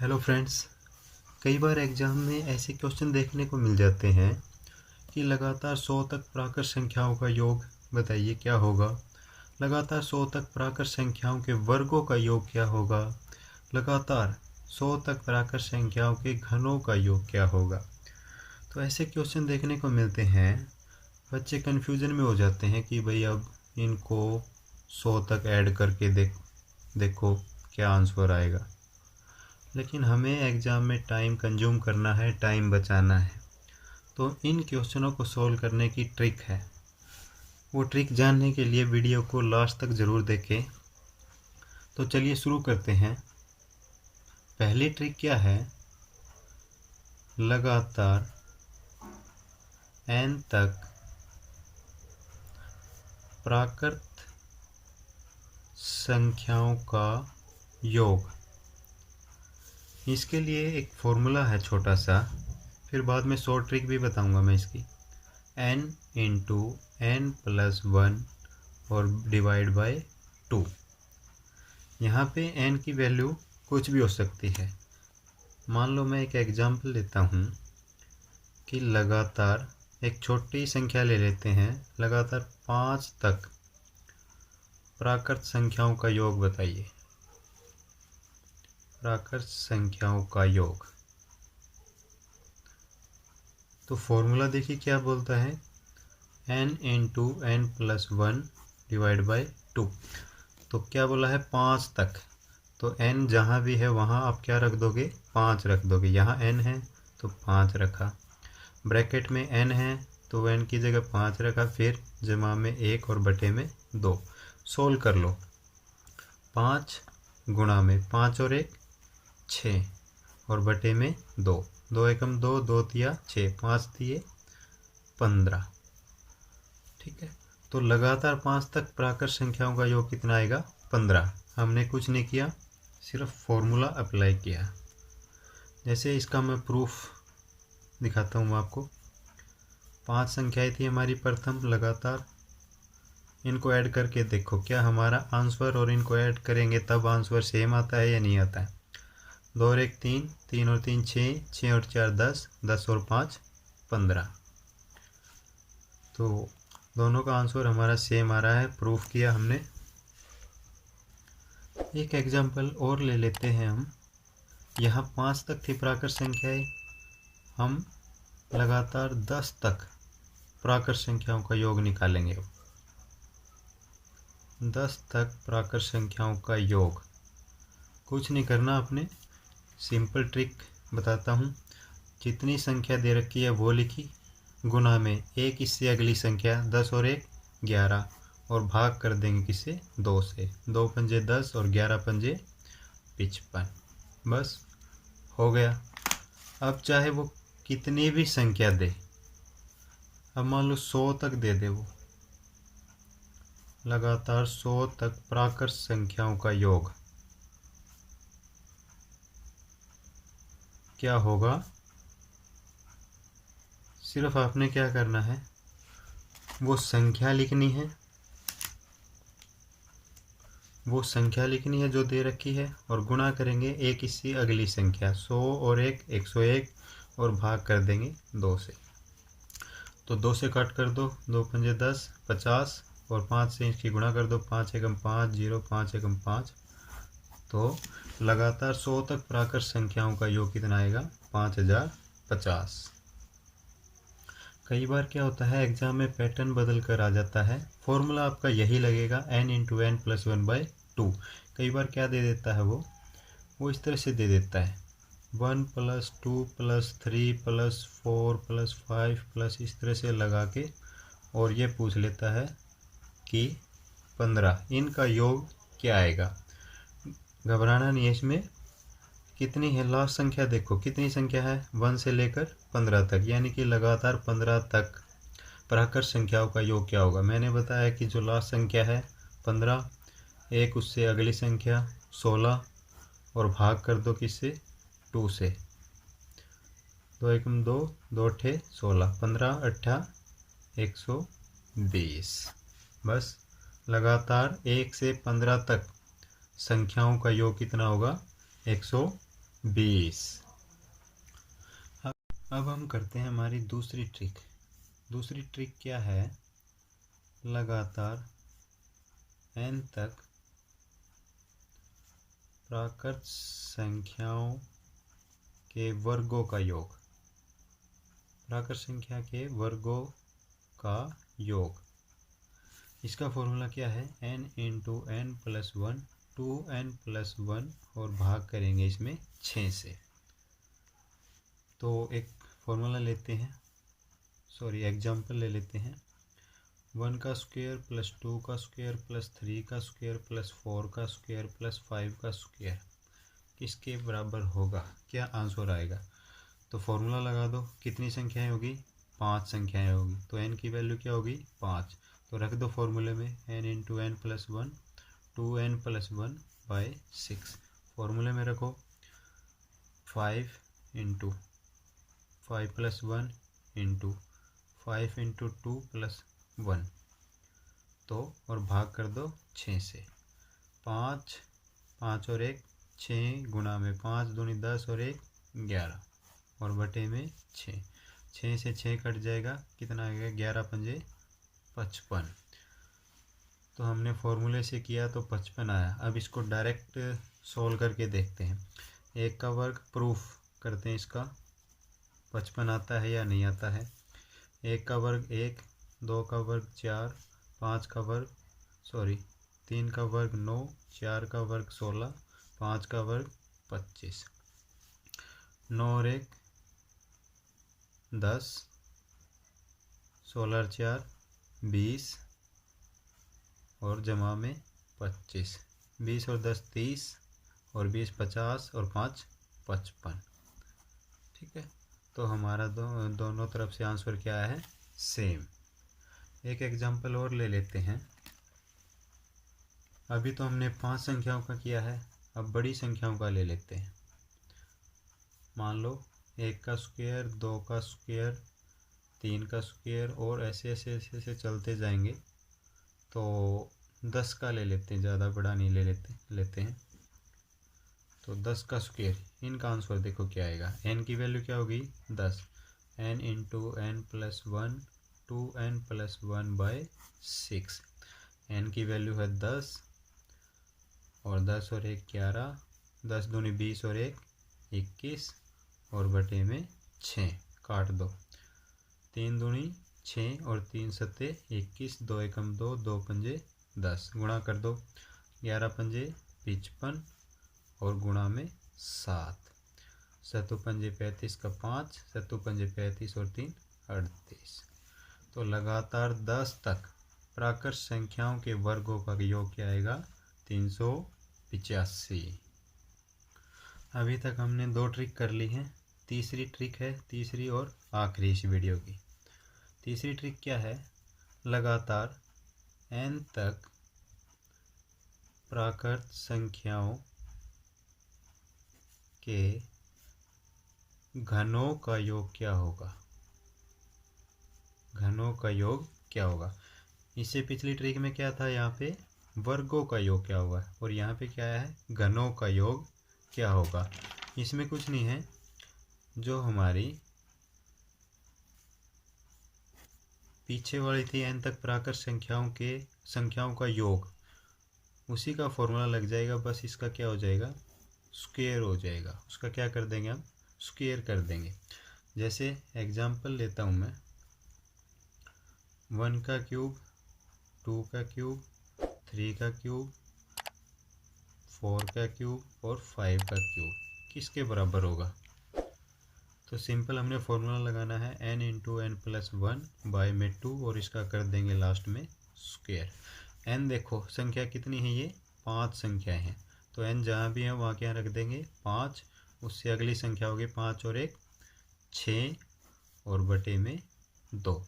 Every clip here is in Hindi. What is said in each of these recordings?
Hello friends. कई बार एग्ज़ाम में ऐसे क्वेश्चन देखने को मिल जाते हैं कि लगातार 100 तक प्राकृत संख्याओं का योग बताइए क्या होगा। लगातार 100 तक प्राकृत संख्याओं के वर्गों का योग क्या होगा। लगातार 100 तक प्राकृत संख्याओं के घनों का योग क्या होगा। तो ऐसे क्वेश्चन देखने को मिलते हैं, बच्चे कन्फ्यूज़न में हो जाते हैं कि भाई अब इनको 100 तक ऐड करके देखो क्या आंसर आएगा। लेकिन हमें एग्ज़ाम में टाइम कंज्यूम करना है, टाइम बचाना है, तो इन क्वेश्चनों को सॉल्व करने की ट्रिक है। वो ट्रिक जानने के लिए वीडियो को लास्ट तक ज़रूर देखें। तो चलिए शुरू करते हैं। पहली ट्रिक क्या है, लगातार n तक प्राकृत संख्याओं का योग। इसके लिए एक फॉर्मूला है छोटा सा, फिर बाद में शॉर्ट ट्रिक भी बताऊंगा मैं इसकी। n इंटू n प्लस 1 और डिवाइड बाय 2। यहाँ पे n की वैल्यू कुछ भी हो सकती है। मान लो मैं एक एग्जांपल लेता हूँ कि लगातार एक छोटी संख्या ले लेते हैं, लगातार 5 तक प्राकृत संख्याओं का योग बताइए। प्राकृत संख्याओं का योग, तो फॉर्मूला देखिए क्या बोलता है, n into n plus 1 divide by 2। तो क्या बोला है, 5 तक। तो n जहाँ भी है वहाँ आप क्या रख दोगे, 5 रख दोगे। यहाँ n है तो 5 रखा, ब्रैकेट में n है तो n की जगह 5 रखा, फिर जमा में 1 और बटे में 2। सोल्व कर लो। 5 गुणा में 5 और 1 6 और बटे में 2, 2 एकम 2, 2 तिया 6, 5 तिये 15। ठीक है, तो लगातार 5 तक प्राकृत संख्याओं का योग कितना आएगा, 15। हमने कुछ नहीं किया, सिर्फ फॉर्मूला अप्लाई किया। जैसे इसका मैं प्रूफ दिखाता हूँ आपको। 5 संख्याएं थी हमारी प्रथम, लगातार इनको ऐड करके देखो क्या हमारा आंसर, और इनको ऐड करेंगे तब आंसर सेम आता है या नहीं आता है। 2 और 1 3, 3 और 3 6, 6 और 4 10, 10 और 5 15। तो दोनों का आंसर हमारा सेम आ रहा है, प्रूफ किया हमने। एक एग्जांपल और ले लेते हैं हम। यहाँ 5 तक थी प्राकृत संख्याएं, हम लगातार 10 तक प्राकृत संख्याओं का योग निकालेंगे। 10 तक प्राकृत संख्याओं का योग, कुछ नहीं करना आपने, सिंपल ट्रिक बताता हूँ। जितनी संख्या दे रखी है वो लिखी, गुना में एक इससे अगली संख्या, 10 और 1 11, और भाग कर देंगे किससे, 2 से। 2 पंजे 10 और 11 पंजे 55। बस हो गया। अब चाहे वो कितनी भी संख्या दे, अब मान लो 100 तक दे दे वो, लगातार 100 तक प्राकृत संख्याओं का योग क्या होगा। सिर्फ आपने क्या करना है, वो संख्या लिखनी है, वो संख्या लिखनी है जो दे रखी है, और गुणा करेंगे एक इससे अगली संख्या, 100 और 1 101, और भाग कर देंगे 2 से। तो 2 से काट कर दो, 2 पंजे 10 50, और 5 से इसकी गुणा कर दो, 5 एकम 5 0, 5 एकम 5। तो लगातार 100 तक प्राकृत संख्याओं का योग कितना आएगा, 5050। कई बार क्या होता है, एग्जाम में पैटर्न बदल कर आ जाता है। फॉर्मूला आपका यही लगेगा, n into n plus 1 by 2। कई बार क्या दे देता है वो इस तरह से दे देता है, 1 plus 2 plus 3 plus 4 plus 5 plus, इस तरह से लगा के, और ये पूछ लेता है कि 15 इनका योग क्या आएगा। घबराना नहीं है इसमें। कितनी है लास्ट संख्या, देखो कितनी संख्या है, 1 से लेकर 15 तक, यानी कि लगातार 15 तक प्राकृत संख्याओं का योग क्या होगा। मैंने बताया कि जो लास्ट संख्या है 15, एक उससे अगली संख्या 16, और भाग कर दो किससे, 2 से। 2 एकम 2, 2 अट्ठे 16, 15 अट्ठा 120। बस लगातार 1 से 15 तक संख्याओं का योग कितना होगा, 120। 20। अब हम करते हैं हमारी दूसरी ट्रिक। दूसरी ट्रिक क्या है, लगातार n तक प्राकृत संख्याओं के वर्गों का योग। प्राकृत संख्या के वर्गों का योग, इसका फॉर्मूला क्या है, n into n plus 1, 2n+1 और भाग करेंगे इसमें 6 से। तो एक फॉर्मूला लेते हैं, एग्जाम्पल ले लेते हैं। 1 का स्क्वायर प्लस 2 का स्क्वायर प्लस 3 का स्क्वायर प्लस 4 का स्क्वायर प्लस 5 का स्क्वायर किसके बराबर होगा, क्या आंसर आएगा। तो फॉर्मूला लगा दो, कितनी संख्याएं होगी, 5 संख्याएं होगी। तो n की वैल्यू क्या होगी, 5। तो रख दो फॉर्मूले में n into n plus 1, 2n+1 by 6। फॉर्मूले में रखो 5 into 5 plus 1 into 5 into 2 plus 1, तो और भाग कर दो 6 से। 5 5 और 1 6 गुणा में 5 दूनी 10 और 1 11 और बटे में 6। 6 से 6 कट जाएगा, कितना आएगा, 11 पंजे 55। तो हमने फॉर्मूले से किया तो 55 आया। अब इसको डायरेक्ट सोल्व करके देखते हैं। 1 का वर्ग प्रूफ करते हैं, इसका 55 आता है या नहीं आता है। 1 का वर्ग 1, 2 का वर्ग 4, 3 का वर्ग 9, 4 का वर्ग 16, 5 का वर्ग 25, 9 और 1 10, 16 और 4 20 और जमा में 25, 20 और 10 30 और 20 50 और 5 55। ठीक है, तो हमारा दोनों तरफ से आंसर क्या है, सेम। एक एग्जांपल और ले लेते हैं। अभी तो हमने 5 संख्याओं का किया है, अब बड़ी संख्याओं का ले लेते हैं। मान लो 1 का स्क्वायर, 2 का स्क्वायर, 3 का स्क्वायर और ऐसे ऐसे ऐसे ऐसे चलते जाएंगे। तो 10 का ले लेते हैं, ज़्यादा बड़ा नहीं लेते हैं। तो 10 का स्क्वायर, इनका आंसर देखो क्या आएगा। n की वैल्यू क्या होगी, 10। n into n plus 1, 2n+1 by 6। n की वैल्यू है 10 और 10 और 1 11, 10 दूनी 20 और 1 21 और बटे में 6। काट दो, 3 दूनी 6 और 3 सत्ते 21, 2 एकम 2, 2 पंजे 10, गुणा कर दो, 11 पंजे 55 और गुणा में 7, 7 पंजे 35 का 5, 7 पंजे 35 और 3 38। तो लगातार 10 तक प्राकृत संख्याओं के वर्गों का योग क्या आएगा, 385। अभी तक हमने 2 ट्रिक कर ली हैं। तीसरी ट्रिक है, तीसरी और आखिरी इस वीडियो की। तीसरी ट्रिक क्या है, लगातार n तक प्राकृत संख्याओं के घनों का योग क्या होगा। घनों का योग क्या होगा। इससे पिछली ट्रिक में क्या था, यहाँ पे वर्गों का योग क्या होगा, और यहाँ पे क्या है, घनों का योग क्या होगा। इसमें कुछ नहीं है, जो हमारी पीछे वाली थी n तक प्राकृत संख्याओं का योग, उसी का फॉर्मूला लग जाएगा। बस इसका क्या हो जाएगा, स्क्वायर हो जाएगा। उसका क्या कर देंगे हम, स्क्वायर कर देंगे। जैसे एग्जांपल लेता हूँ मैं, 1 का क्यूब, 2 का क्यूब, 3 का क्यूब, 4 का क्यूब और 5 का क्यूब किसके बराबर होगा। तो सिंपल हमने फॉर्मूला लगाना है, n into n plus 1 by में 2 और इसका कर देंगे लास्ट में स्क्वायर। n देखो संख्या कितनी है, ये 5 संख्याएं हैं। तो n जहाँ भी है वहाँ क्या रख देंगे, 5। उससे अगली संख्या होगी 5 और 1 6 और बटे में 2।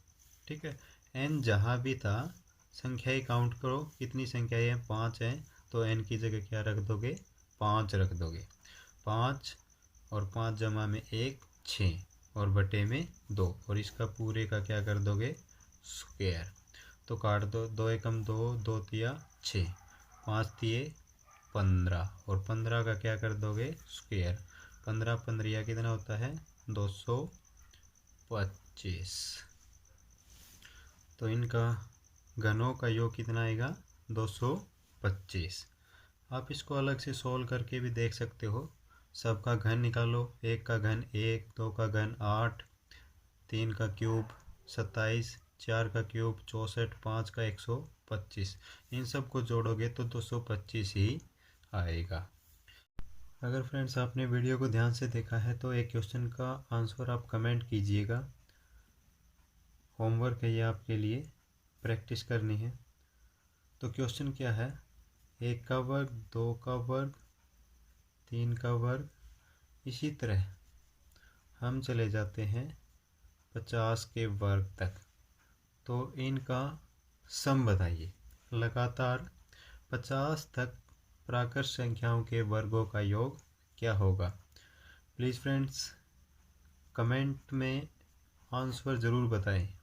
ठीक है, n जहाँ भी था संख्याएं काउंट करो, कितनी संख्याएं हैं, 5 हैं। तो n की जगह क्या रख दोगे, 5 रख दोगे। 5 और 5 जमा में 1 6 और बटे में 2 और इसका पूरे का क्या कर दोगे, स्क्वायर। तो काट दो, 2 एकम 2, 2 तिया 6, 5 तिये 15 और 15 का क्या कर दोगे, स्क्वायर। 15 15 कितना होता है 225। तो इनका घनों का योग कितना आएगा 225। आप इसको अलग से सोल्व करके भी देख सकते हो। सबका घन निकालो, 1 का घन 1, 2 का घन 8, 3 का क्यूब 27, 4 का क्यूब 64, 5 का 125। इन सब को जोड़ोगे तो 225 ही आएगा। अगर फ्रेंड्स आपने वीडियो को ध्यान से देखा है तो एक क्वेश्चन का आंसर आप कमेंट कीजिएगा। होमवर्क है ये आपके लिए, प्रैक्टिस करनी है। तो क्वेश्चन क्या है, 1 का वर्ग, 2 का वर्ग, 3 का वर्ग, इसी तरह हम चले जाते हैं 50 के वर्ग तक। तो इनका सम बताइए। लगातार 50 तक प्राकृत संख्याओं के वर्गों का योग क्या होगा। प्लीज़ फ्रेंड्स कमेंट में आंसर ज़रूर बताएं।